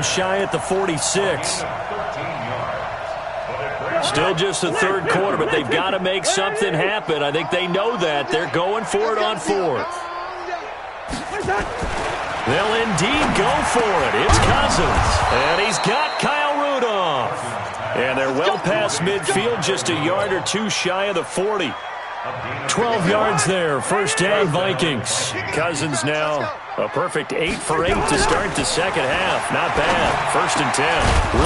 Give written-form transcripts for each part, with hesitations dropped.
Shy at the 46. Still just the third quarter, but they've got to make something happen. I think they know that. They're going for it on fourth. They'll indeed go for it. It's Cousins. And he's got Kyle Rudolph. And they're well past midfield, just a yard or two shy of the 40. 12 yards there. First down, Vikings. Cousins now a perfect 8 for 8 to start the second half. Not bad. First and 10.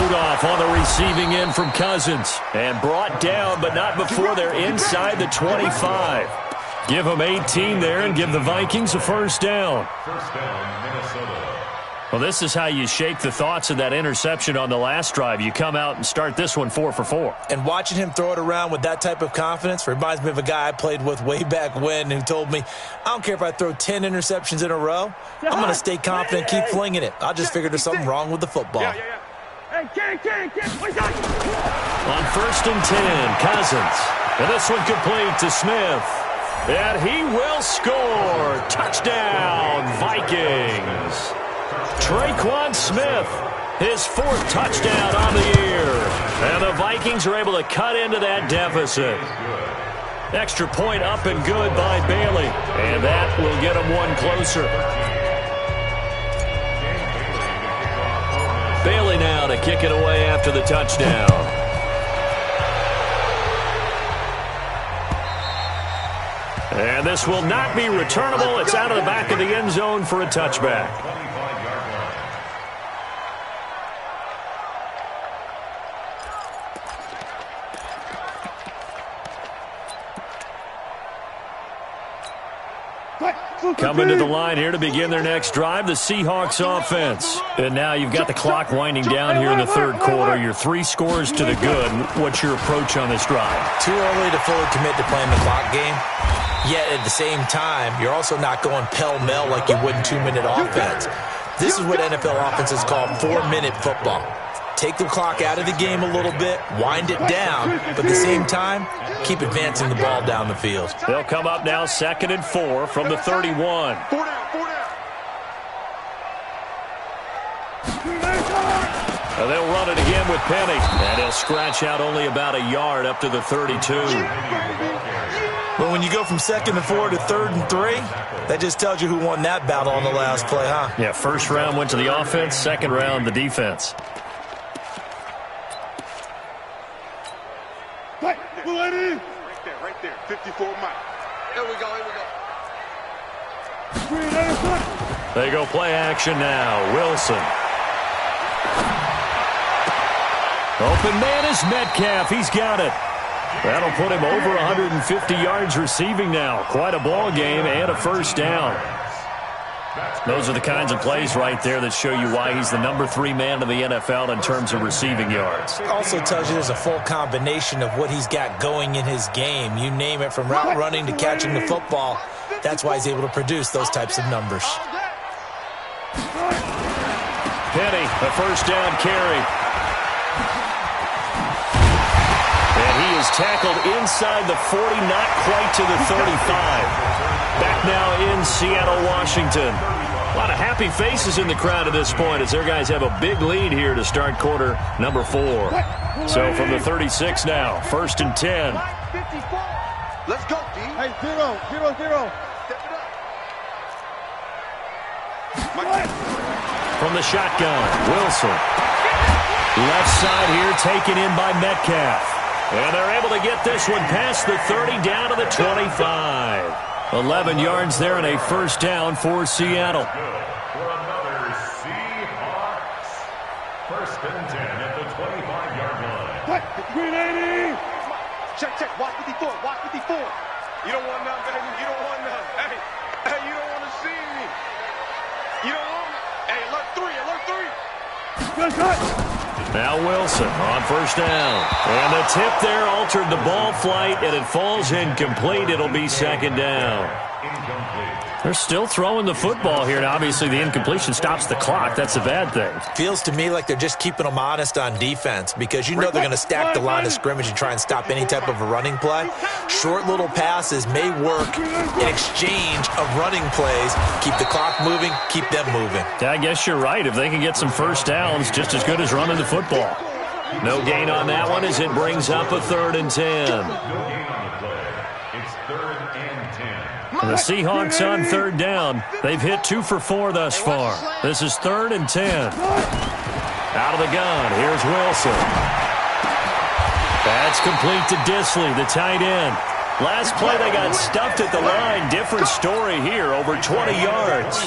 Rudolph on the receiving end from Cousins. And brought down, but not before they're inside the 25. Give them 18 there and give the Vikings a first down. First down, Minnesota. Well, this is how you shake the thoughts of that interception on the last drive. You come out and start this one 4 for 4. And watching him throw it around with that type of confidence reminds me of a guy I played with way back when who told me, I don't care if I throw 10 interceptions in a row. I'm going to stay confident, keep flinging it. I just figured there's something wrong with the football. On first and 10, Cousins. And this one complete to Smith. And he will score. Touchdown, Vikings. Traquan Smith, his 4th touchdown on the year. And the Vikings are able to cut into that deficit. Extra point up and good by Bailey. And that will get them one closer. Bailey now to kick it away after the touchdown. And this will not be returnable. It's out of the back of the end zone for a touchback. Coming to the line here to begin their next drive, the Seahawks offense. And now you've got the clock winding down here in the third quarter. You're 3 scores to the good. What's your approach on this drive? Too early to fully commit to playing the clock game. Yet at the same time, you're also not going pell-mell like you would in 2-minute offense. This is what NFL offenses call 4-minute football. Take the clock out of the game a little bit, wind it down, but at the same time, keep advancing the ball down the field. They'll come up now 2nd and 4 from the 31. They'll run it again with Penny, and he'll scratch out only about a yard up to the 32. Well, when you go from 2nd and 4 to 3rd and 3, that just tells you who won that battle on the last play, huh? Yeah, first round went to the offense, second round the defense. Right there, 54 miles. Here we go. They go play action now. Wilson. Open man is Metcalf. He's got it. That'll put him over 150 yards receiving now. Quite a ball game and a first down. Those are the kinds of plays right there that show you why he's the number 3 man in the NFL in terms of receiving yards. Also tells you there's a full combination of what he's got going in his game. You name it, from route running to catching the football. That's why he's able to produce those types of numbers. Penny, a first down carry. And he is tackled inside the 40, not quite to the 35. Back now in Seattle, Washington. A lot of happy faces in the crowd at this point as their guys have a big lead here to start quarter number 4. So from the 36 now, 1st and 10. Let's go, D. Hey, 0. From the shotgun, Wilson. Left side here taken in by Metcalf. And they're able to get this one past the 30 down to the 25. 11 yards there and a first down for Seattle. For another Seahawks. 1st and 10 at the 25-yard line. Green 80. Check. Watch 54. You don't want none, baby. You don't want none. Hey, you don't want to see me. You don't want me. Hey, alert 3. Now Wilson on first down. And the tip there altered the ball flight, and it falls incomplete. It'll be 2nd down. Incomplete. They're still throwing the football here, and obviously the incompletion stops the clock. That's a bad thing. Feels to me like they're just keeping them honest on defense because you know they're going to stack the line of scrimmage and try and stop any type of a running play. Short little passes may work in exchange of running plays. Keep the clock moving, keep them moving. Yeah, I guess you're right. If they can get some first downs, just as good as running the football. No gain on that one as it brings up a 3rd and 10. And the Seahawks on 3rd down. They've hit 2 for 4 thus far. This is 3rd and 10. Out of the gun, here's Wilson. That's complete to Disley, the tight end. Last play, they got stuffed at the line. Different story here, over 20 yards.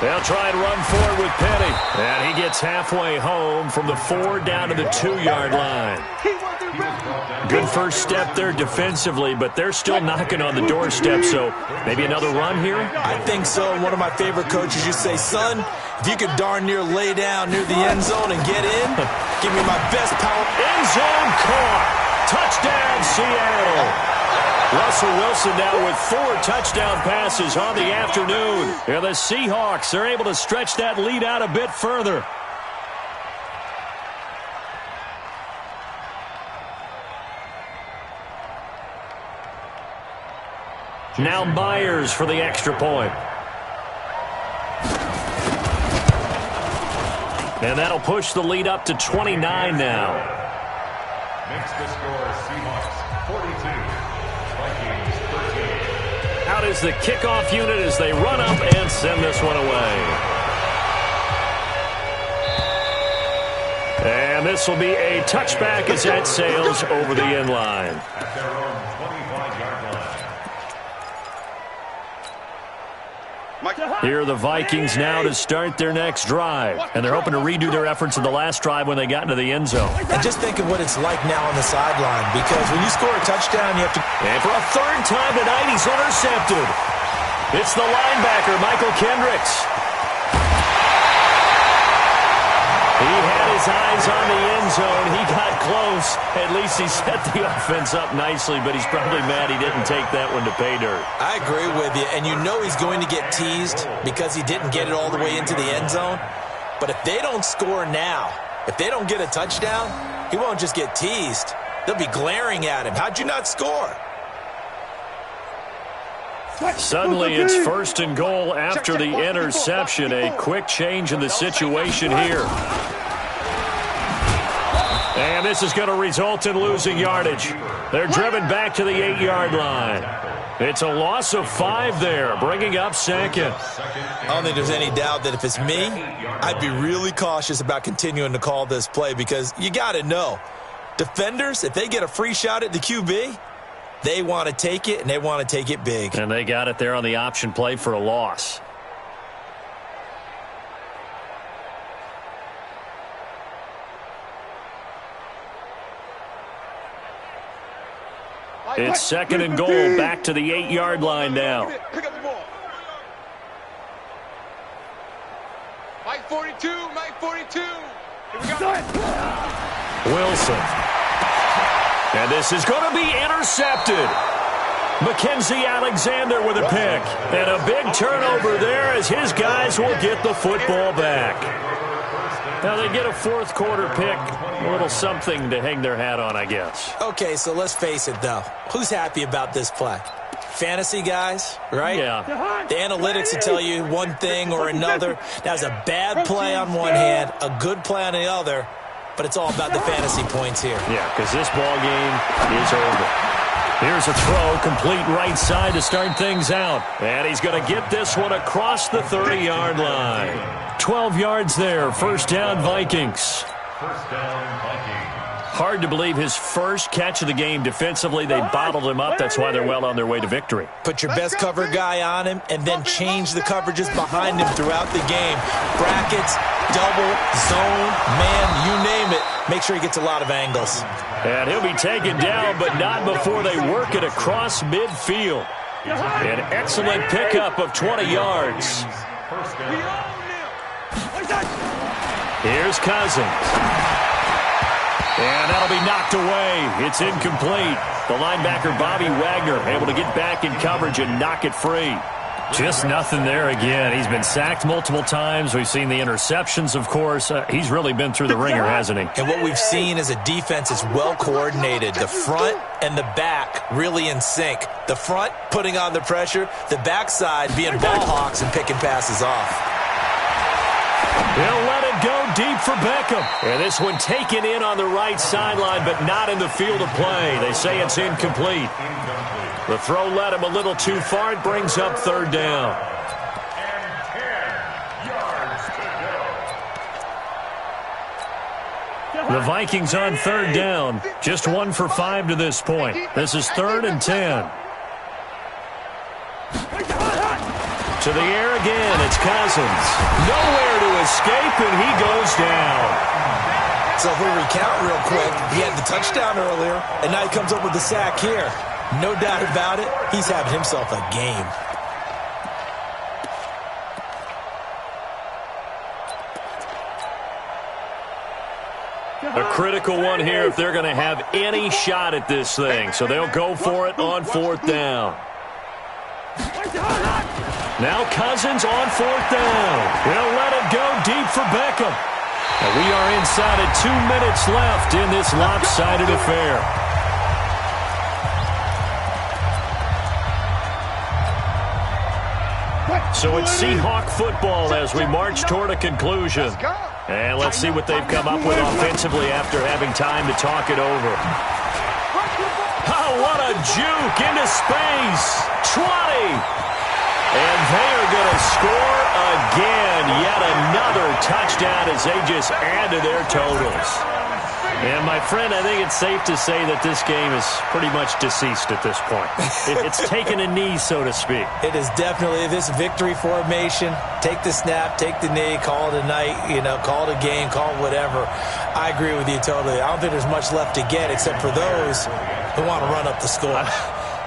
They'll try and run forward with Penny. And he gets halfway home from the 4 down to the 2-yard line. Good first step there defensively, but they're still knocking on the doorstep, so maybe another run here? I think so. One of my favorite coaches used to say, son, if you could darn near lay down near the end zone and get in, give me my best power. End zone caught. Touchdown, Seattle. Russell Wilson now with 4 touchdown passes on the afternoon. And the Seahawks are able to stretch that lead out a bit further. Now Myers for the extra point. And that'll push the lead up to 29 now. Makes the score Seahawks 42. Vikings 13. Out is the kickoff unit as they run up and send this one away. And this will be a touchback as that sails over the end line. At their own 25-yard line. Here are the Vikings now to start their next drive. And they're hoping to redo their efforts in the last drive when they got into the end zone. And just think of what it's like now on the sideline, because when you score a touchdown, you have to... And for a 3rd time tonight, he's intercepted. It's the linebacker, Michael Kendricks. He had his eyes on the end zone. He got close. At least he set the offense up nicely, but he's probably mad he didn't take that one to pay dirt. I agree with you, and you know he's going to get teased because he didn't get it all the way into the end zone. But if they don't score now, if they don't get a touchdown, he won't just get teased. They'll be glaring at him. How'd you not score? Suddenly it's 1st and goal after the interception. A quick change in the situation here. And this is going to result in losing yardage. They're driven back to the 8-yard line. It's a loss of 5 there, bringing up 2nd. I don't think there's any doubt that if it's me, I'd be really cautious about continuing to call this play because you got to know, defenders, if they get a free shot at the QB, they want to take it, and they want to take it big. And they got it there on the option play for a loss. It's 2nd and goal, back to the 8-yard line now. Pick up the ball. Mike 42, Mike 42. Here we go. Wilson. And this is going to be intercepted. Mackenzie Alexander with a pick. And a big turnover there as his guys will get the football back. Now they get a 4th quarter pick. A little something to hang their hat on, I guess. Okay, so let's face it, though. Who's happy about this play? Fantasy guys, right? Yeah. The analytics will tell you one thing or another. That's a bad play on one hand, a good play on the other. But it's all about the fantasy points here. Yeah, because this ball game is over. Here's a throw, complete right side to start things out. And he's going to get this one across the 30-yard line. 12 yards there, 1st down Vikings. 1st down Vikings. Hard to believe his first catch of the game defensively. They bottled him up. That's why they're well on their way to victory. Put your best cover guy on him and then change the coverages behind him throughout the game. Brackets, double, zone, man, you name it. Make sure he gets a lot of angles. And he'll be taken down, but not before they work it across midfield. An excellent pickup of 20 yards. 1st down. Here's Cousins. And that'll be knocked away. It's incomplete. The linebacker, Bobby Wagner, able to get back in coverage and knock it free. Just nothing there again. He's been sacked multiple times. We've seen the interceptions, of course. He's really been through the ringer, hasn't he? And what we've seen is a defense that's well coordinated. The front and the back really in sync. The front putting on the pressure. The backside being ball hawks and picking passes off. He'll let it go deep for Beckham. And this one taken in on the right sideline, but not in the field of play. They say it's incomplete. The throw led him a little too far. It brings up third down. And 10 yards to go. The Vikings on third down. Just 1 for 5 to this point. This is 3rd and 10. To the air again. It's Cousins. Nowhere to escape, and he goes down. So if we recount real quick, he had the touchdown earlier, and now he comes up with the sack here. No doubt about it, he's having himself a game. A critical one here if they're going to have any shot at this thing. So they'll go for it on 4th down. Now Cousins on 4th down. He'll let it go deep for Beckham. And we are inside of 2 minutes left in this lopsided affair. So it's Seahawk football as we march toward a conclusion. And let's see what they've come up with offensively after having time to talk it over. Oh, what a juke into space. 20. And they are going to score again. Yet another touchdown as they just add to their totals. And, my friend, I think it's safe to say that this game is pretty much deceased at this point. It's taken a knee, so to speak. It is definitely this victory formation. Take the snap, take the knee, call it a night, call it a game, call it whatever. I agree with you totally. I don't think there's much left to get except for those who want to run up the score.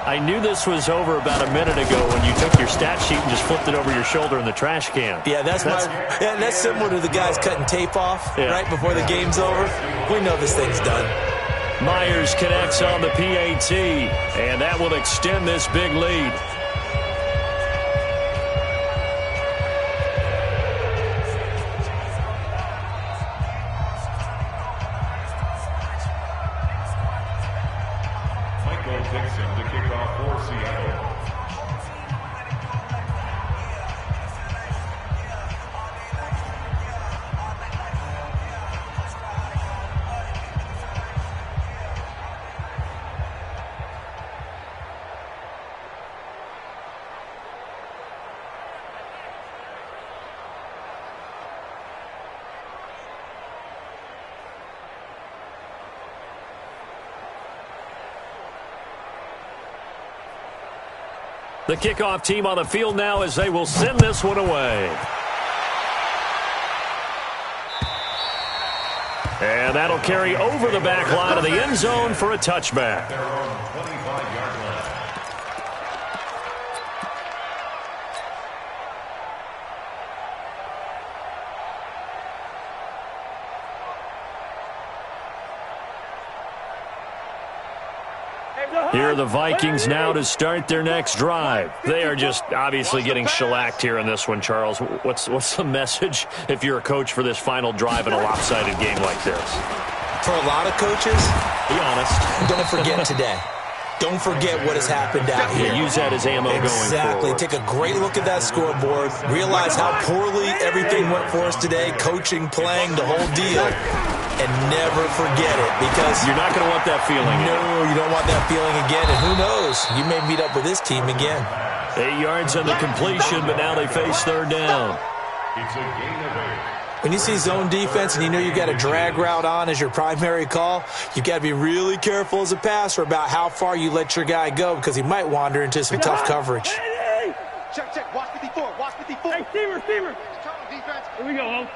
I knew this was over about a minute ago when you took your stat sheet and just flipped it over your shoulder in the trash can. Yeah, that's similar to the guys cutting tape off right before the game's over. We know this thing's done. Myers connects on the PAT, and that will extend this big lead. The kickoff team on the field now as they will send this one away. And that'll carry over the back line of the end zone for a touchback. Their own 25-yard line. Here are the Vikings now to start their next drive. They are just obviously getting shellacked here in this one, Charles. What's the message if you're a coach for this final drive in a lopsided game like this? For a lot of coaches, be honest, don't forget today. Don't forget what has happened out here. Use that as ammo going forward. Exactly. Take a great look at that scoreboard. Realize how poorly everything went for us today. Coaching, playing, the whole deal. And never forget it, because you're not going to want that feeling again. No, you don't want that feeling again. And who knows? You may meet up with this team again. 8 yards on the completion, but now they face third down. It's a gain of 8. When you see zone defense and you know you've got a drag route on as your primary call, you've got to be really careful as a passer about how far you let your guy go, because he might wander into some tough coverage. Check, check. Watch 54. Watch 54. Hey, receiver. Here we go, home.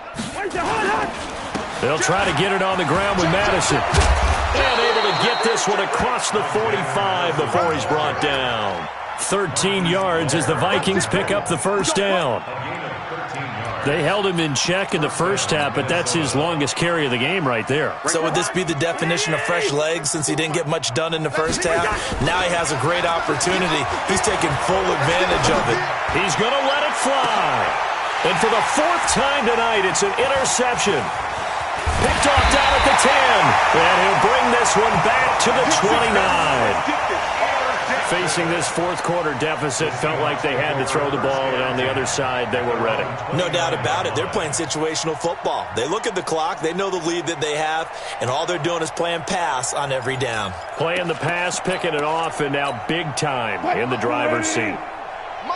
They'll try to get it on the ground with Madison. And able to get this one across the 45 before he's brought down. 13 yards as the Vikings pick up the first down. A gain of 13 yards. They held him in check in the first half, but that's his longest carry of the game right there. So would this be the definition of fresh legs since he didn't get much done in the first half? Now he has a great opportunity. He's taking full advantage of it. He's going to let it fly. And for the fourth time tonight, it's an interception. Picked off down at the 10. And he'll bring this one back to the 29. Facing this fourth quarter deficit, felt like they had to throw the ball, and on the other side, they were ready. No doubt about it. They're playing situational football. They look at the clock, they know the lead that they have, and all they're doing is playing pass on every down. Playing the pass, picking it off, and now big time in the driver's seat.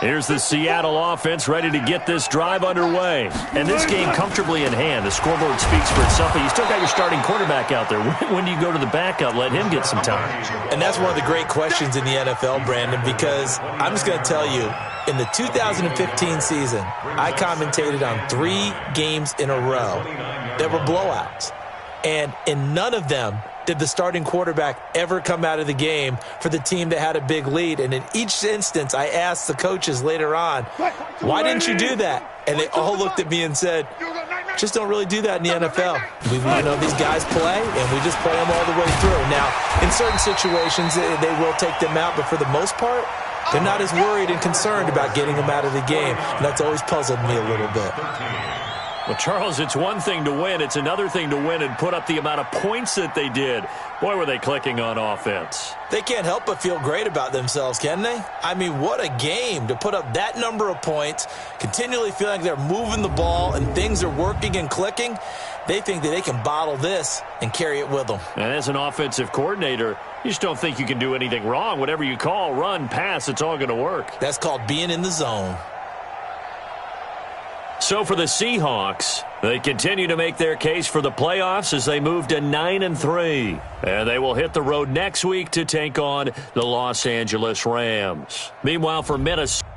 Here's the Seattle offense ready to get this drive underway. And this game comfortably in hand. The scoreboard speaks for itself, but you still got your starting quarterback out there. When do you go to the backup, let him get some time? And that's one of the great questions in the NFL, Brandon, because I'm just going to tell you, in the 2015 season, I commentated on 3 games in a row that were blowouts. And in none of them did the starting quarterback ever come out of the game for the team that had a big lead. And in each instance, I asked the coaches later on, why didn't you do that? And they all looked at me and said, just don't really do that in the NFL. These guys play, and we just play them all the way through. Now, in certain situations, they will take them out, but for the most part, they're not as worried and concerned about getting them out of the game. And that's always puzzled me a little bit. Well, Charles, it's one thing to win. It's another thing to win and put up the amount of points that they did. Boy, were they clicking on offense. They can't help but feel great about themselves, can they? I mean, what a game to put up that number of points, continually feel like they're moving the ball and things are working and clicking. They think that they can bottle this and carry it with them. And as an offensive coordinator, you just don't think you can do anything wrong. Whatever you call, run, pass, it's all going to work. That's called being in the zone. So for the Seahawks, they continue to make their case for the playoffs as they move to 9-3. And they will hit the road next week to take on the Los Angeles Rams. Meanwhile, for Minnesota,